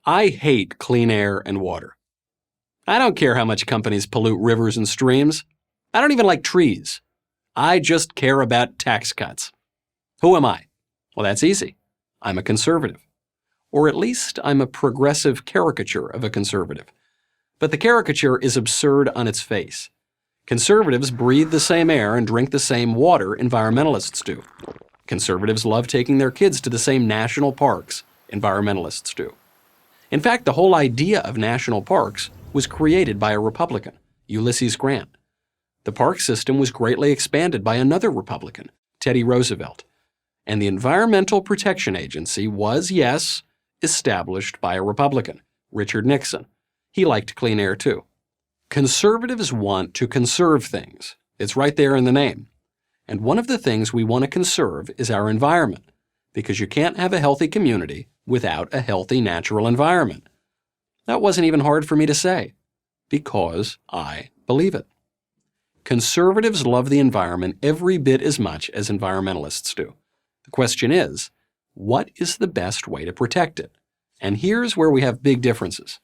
I hate clean air and water. I don't care how much companies pollute rivers and streams. I don't even like trees. I just care about tax cuts. Who am I? Well, that's easy. I'm a conservative. Or at least I'm a progressive caricature of a conservative. But the caricature is absurd on its face. Conservatives breathe the same air and drink the same water environmentalists do. Conservatives love taking their kids to the same national parks environmentalists do. In fact, the whole idea of national parks was created by a Republican, Ulysses Grant. The park system was greatly expanded by another Republican, Teddy Roosevelt. And the Environmental Protection Agency was, yes, established by a Republican, Richard Nixon. He liked clean air too. Conservatives want to conserve things. It's right there in the name. And one of the things we want to conserve is our environment, because you can't have a healthy community without a healthy natural environment. That wasn't even hard for me to say, because I believe it. Conservatives love the environment every bit as much as environmentalists do. The question is, what is the best way to protect it? And here's where we have big differences.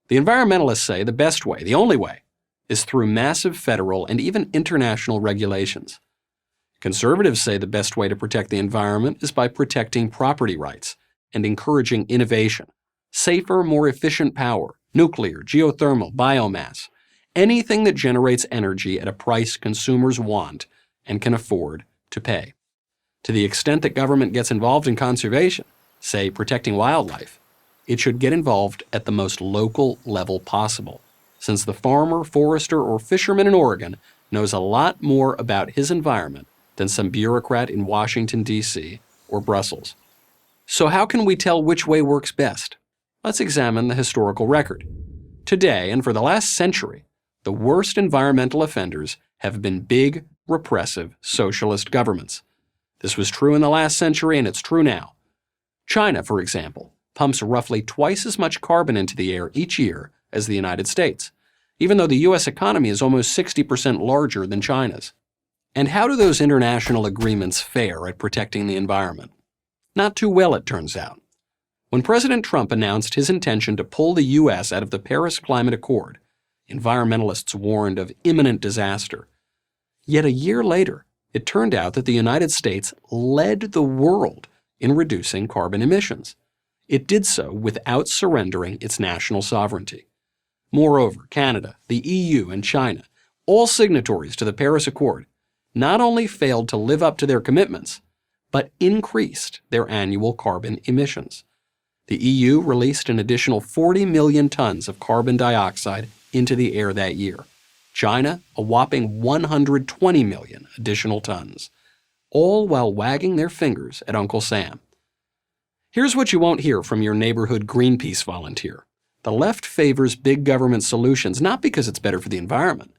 The environmentalists say the best way, the only way, is through massive federal and even international regulations. Conservatives say the best way to protect the environment is by protecting property rights and encouraging innovation, safer, more efficient power, nuclear, geothermal, biomass, anything that generates energy at a price consumers want and can afford to pay. To the extent that government gets involved in conservation, say protecting wildlife, it should get involved at the most local level possible, since the farmer, forester, or fisherman in Oregon knows a lot more about his environment than some bureaucrat in Washington, D.C. or Brussels. So how can we tell which way works best? Let's examine the historical record. Today, and for the last century, the worst environmental offenders have been big, repressive, socialist governments. This was true in the last century, and it's true now. China, for example, pumps roughly twice as much carbon into the air each year as the United States, even though the U.S. economy is almost 60% larger than China's. And how do those international agreements fare at protecting the environment? Not too well, it turns out. When President Trump announced his intention to pull the U.S. out of the Paris Climate Accord, environmentalists warned of imminent disaster. Yet a year later, it turned out that the United States led the world in reducing carbon emissions. It did so without surrendering its national sovereignty. Moreover, Canada, the EU, and China, all signatories to the Paris Accord, not only failed to live up to their commitments, but increased their annual carbon emissions. The EU released an additional 40 million tons of carbon dioxide into the air that year. China, a whopping 120 million additional tons, all while wagging their fingers at Uncle Sam. Here's what you won't hear from your neighborhood Greenpeace volunteer. The left favors big government solutions not because it's better for the environment,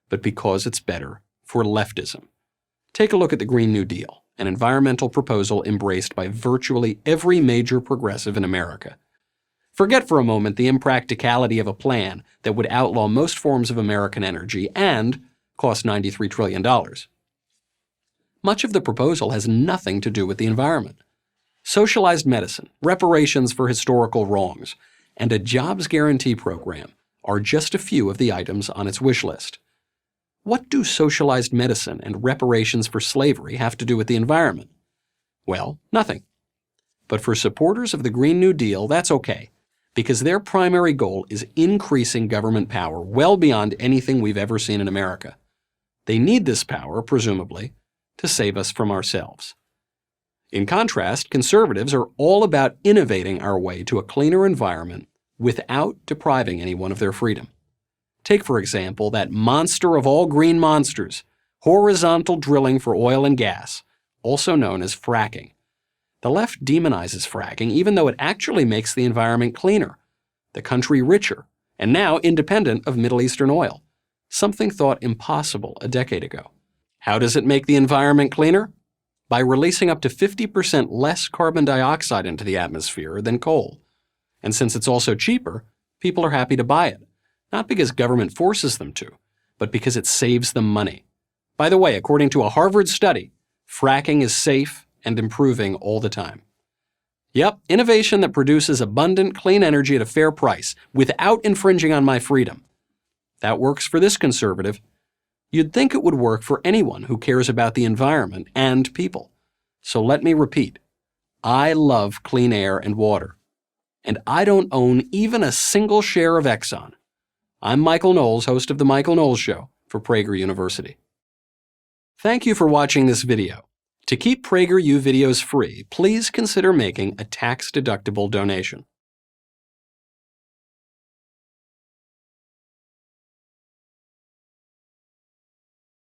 but because it's better for leftism. Take a look at the Green New Deal, an environmental proposal embraced by virtually every major progressive in America. Forget for a moment the impracticality of a plan that would outlaw most forms of American energy and cost $93 trillion. Much of the proposal has nothing to do with the environment. Socialized medicine, reparations for historical wrongs, and a jobs guarantee program are just a few of the items on its wish list. What do socialized medicine and reparations for slavery have to do with the environment? Well, nothing. But for supporters of the Green New Deal, that's okay, because their primary goal is increasing government power well beyond anything we've ever seen in America. They need this power, presumably, to save us from ourselves. In contrast, conservatives are all about innovating our way to a cleaner environment without depriving anyone of their freedom. Take, for example, that monster of all green monsters, horizontal drilling for oil and gas, also known as fracking. The left demonizes fracking even though it actually makes the environment cleaner, the country richer, and now independent of Middle Eastern oil, something thought impossible a decade ago. How does it make the environment cleaner? By releasing up to 50% less carbon dioxide into the atmosphere than coal. And since it's also cheaper, people are happy to buy it, not because government forces them to, but because it saves them money. By the way, according to a Harvard study, fracking is safe and improving all the time. Yep, innovation that produces abundant, clean energy at a fair price without infringing on my freedom. That works for this conservative. You'd think it would work for anyone who cares about the environment and people. So let me repeat. I love clean air and water. And I don't own even a single share of Exxon. I'm Michael Knowles, host of The Michael Knowles Show for Prager University. Thank you for watching this video. To keep PragerU videos free, please consider making a tax-deductible donation.